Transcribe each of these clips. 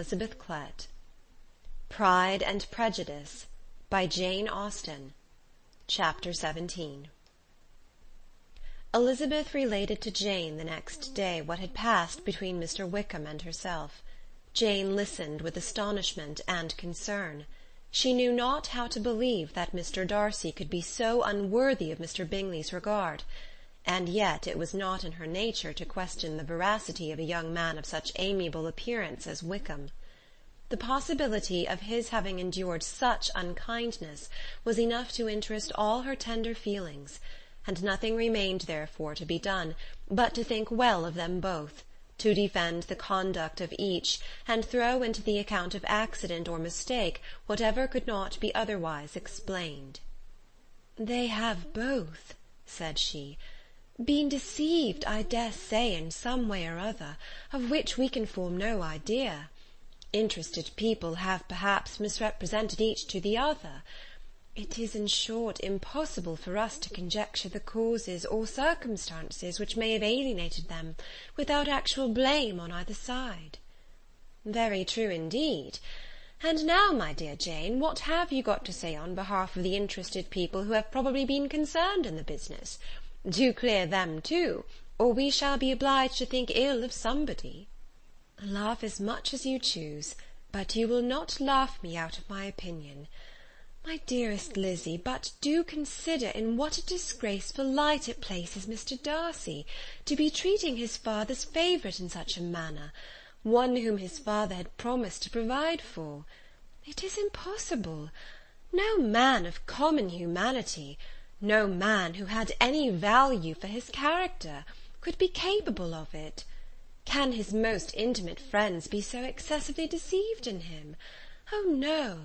Elizabeth Clett. Pride and Prejudice by Jane Austen. Chapter 17. Elizabeth related to Jane the next day what had passed between Mr. Wickham and herself. Jane listened with astonishment and concern. She knew not how to believe that Mr. Darcy could be so unworthy of Mr. Bingley's regard, and yet it was not in her nature to question the veracity of a young man of such amiable appearance as Wickham. The possibility of his having endured such unkindness was enough to interest all her tender feelings, and nothing remained therefore to be done but to think well of them both, to defend the conduct of each, and throw into the account of accident or mistake whatever could not be otherwise explained. "They have both," said she, "been deceived, I dare say, in some way or other, of which we can form no idea. Interested people have perhaps misrepresented each to the other. It is, in short, impossible for us to conjecture the causes or circumstances which may have alienated them, without actual blame on either side." "Very true indeed. And now, my dear Jane, what have you got to say on behalf of the interested people who have probably been concerned in the business? Do clear them too, or we shall be obliged to think ill of somebody." "Laugh as much as you choose, but you will not laugh me out of my opinion. My dearest Lizzy, but do consider in what a disgraceful light it places Mr. Darcy, to be treating his father's favourite in such a manner, one whom his father had promised to provide for. It is impossible. No man of common humanity, no man who had any value for his character, could be capable of it. Can his most intimate friends be so excessively deceived in him? Oh, no!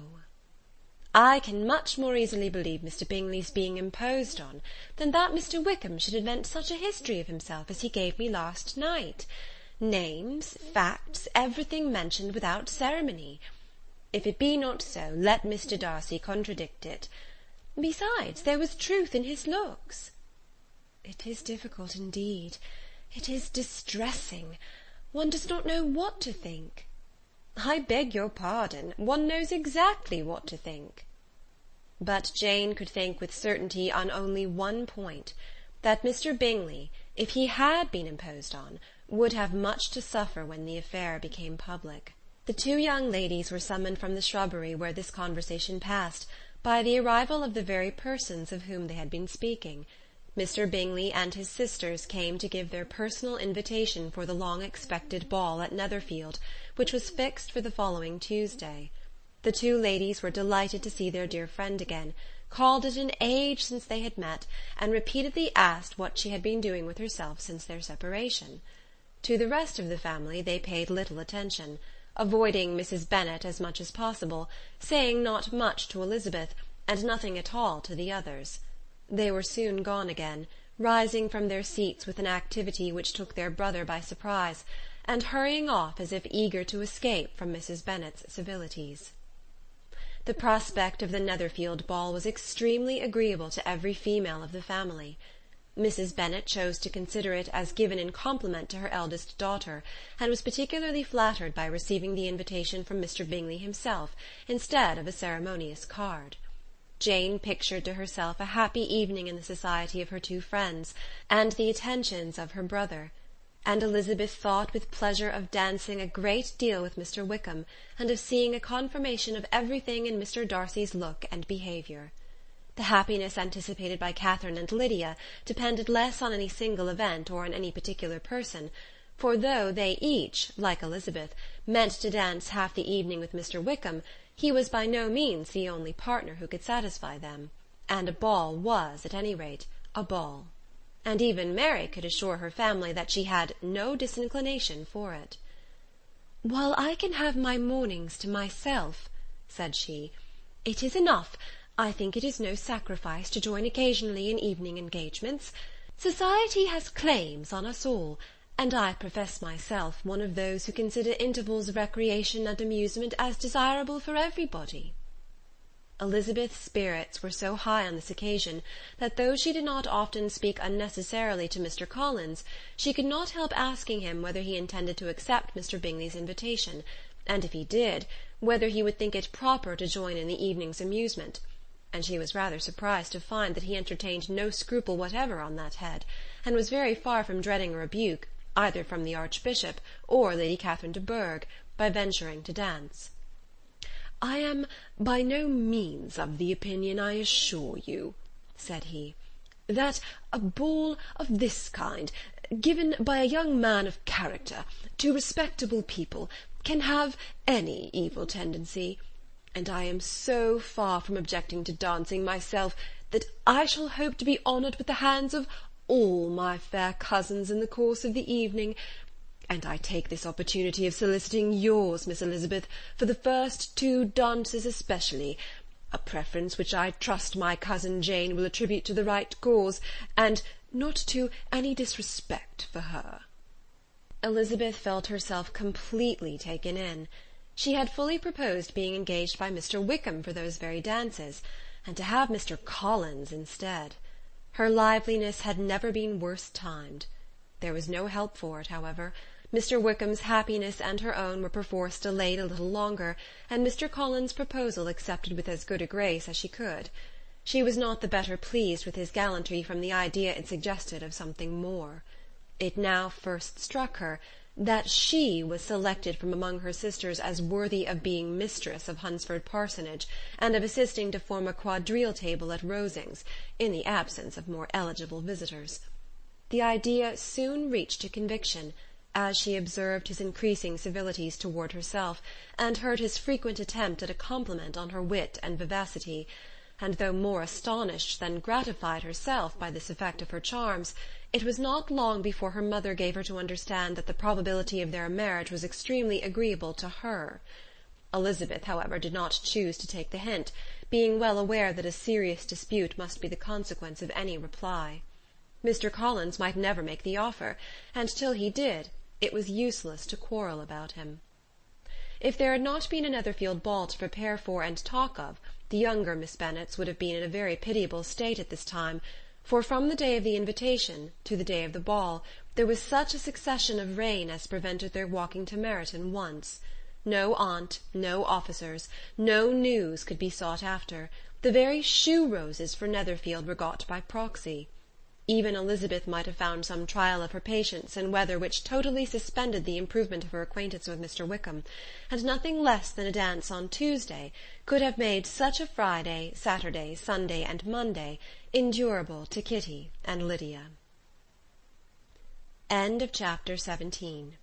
I can much more easily believe Mr. Bingley's being imposed on, than that Mr. Wickham should invent such a history of himself as he gave me last night. Names, facts, everything mentioned without ceremony. If it be not so, let Mr. Darcy contradict it. Besides, there was truth in his looks." "It is difficult indeed. It is distressing. One does not know what to think." "I beg your pardon. One knows exactly what to think." But Jane could think with certainty on only one point, that Mr. Bingley, if he had been imposed on, would have much to suffer when the affair became public. The two young ladies were summoned from the shrubbery where this conversation passed, by the arrival of the very persons of whom they had been speaking. Mr. Bingley and his sisters came to give their personal invitation for the long-expected ball at Netherfield, which was fixed for the following Tuesday. The two ladies were delighted to see their dear friend again, called it an age since they had met, and repeatedly asked what she had been doing with herself since their separation. To the rest of the family they paid little attention, avoiding Mrs. Bennet as much as possible, saying not much to Elizabeth, and nothing at all to the others. They were soon gone again, rising from their seats with an activity which took their brother by surprise, and hurrying off as if eager to escape from Mrs. Bennet's civilities. The prospect of the Netherfield ball was extremely agreeable to every female of the family. Mrs. Bennet chose to consider it as given in compliment to her eldest daughter, and was particularly flattered by receiving the invitation from Mr. Bingley himself, instead of a ceremonious card. Jane pictured to herself a happy evening in the society of her two friends, and the attentions of her brother, and Elizabeth thought with pleasure of dancing a great deal with Mr. Wickham, and of seeing a confirmation of everything in Mr. Darcy's look and behaviour. The happiness anticipated by Catherine and Lydia depended less on any single event or on any particular person, for though they each, like Elizabeth, meant to dance half the evening with Mr. Wickham, he was by no means the only partner who could satisfy them, and a ball was, at any rate, a ball. And even Mary could assure her family that she had no disinclination for it. "While I can have my mornings to myself," said she, "it is enough. I think it is no sacrifice to join occasionally in evening engagements. Society has claims on us all, and I profess myself one of those who consider intervals of recreation and amusement as desirable for everybody." Elizabeth's spirits were so high on this occasion that though she did not often speak unnecessarily to Mr. Collins, she could not help asking him whether he intended to accept Mr. Bingley's invitation, and if he did, whether he would think it proper to join in the evening's amusement, and she was rather surprised to find that he entertained no scruple whatever on that head, and was very far from dreading a rebuke, either from the Archbishop or Lady Catherine de Bourgh, by venturing to dance. "I am by no means of the opinion, I assure you," said he, "that a ball of this kind, given by a young man of character to respectable people, can have any evil tendency, and I am so far from objecting to dancing myself, that I shall hope to be honoured with the hands of all my fair cousins in the course of the evening, and I take this opportunity of soliciting yours, Miss Elizabeth, for the first 2 dances especially, a preference which I trust my cousin Jane will attribute to the right cause, and not to any disrespect for her." Elizabeth felt herself completely taken in. She had fully proposed being engaged by Mr. Wickham for those very dances, and to have Mr. Collins instead. Her liveliness had never been worse timed. There was no help for it, however. Mr. Wickham's happiness and her own were perforce delayed a little longer, and Mr. Collins' proposal accepted with as good a grace as she could. She was not the better pleased with his gallantry from the idea it suggested of something more. It now first struck her that she was selected from among her sisters as worthy of being mistress of Hunsford Parsonage, and of assisting to form a quadrille table at Rosings, in the absence of more eligible visitors. The idea soon reached a conviction, as she observed his increasing civilities toward herself, and heard his frequent attempt at a compliment on her wit and vivacity, and though more astonished than gratified herself by this effect of her charms, it was not long before her mother gave her to understand that the probability of their marriage was extremely agreeable to her. Elizabeth, however, did not choose to take the hint, being well aware that a serious dispute must be the consequence of any reply. Mr. Collins might never make the offer, and till he did, it was useless to quarrel about him. If there had not been a Netherfield ball to prepare for and talk of, the younger Miss Bennets would have been in a very pitiable state at this time, for from the day of the invitation to the day of the ball there was such a succession of rain as prevented their walking to Meryton once. No aunt, no officers, no news could be sought after. The very shoe-roses for Netherfield were got by proxy. Even Elizabeth might have found some trial of her patience in weather which totally suspended the improvement of her acquaintance with Mr. Wickham, and nothing less than a dance on Tuesday could have made such a Friday, Saturday, Sunday, and Monday endurable to Kitty and Lydia. End of chapter 17.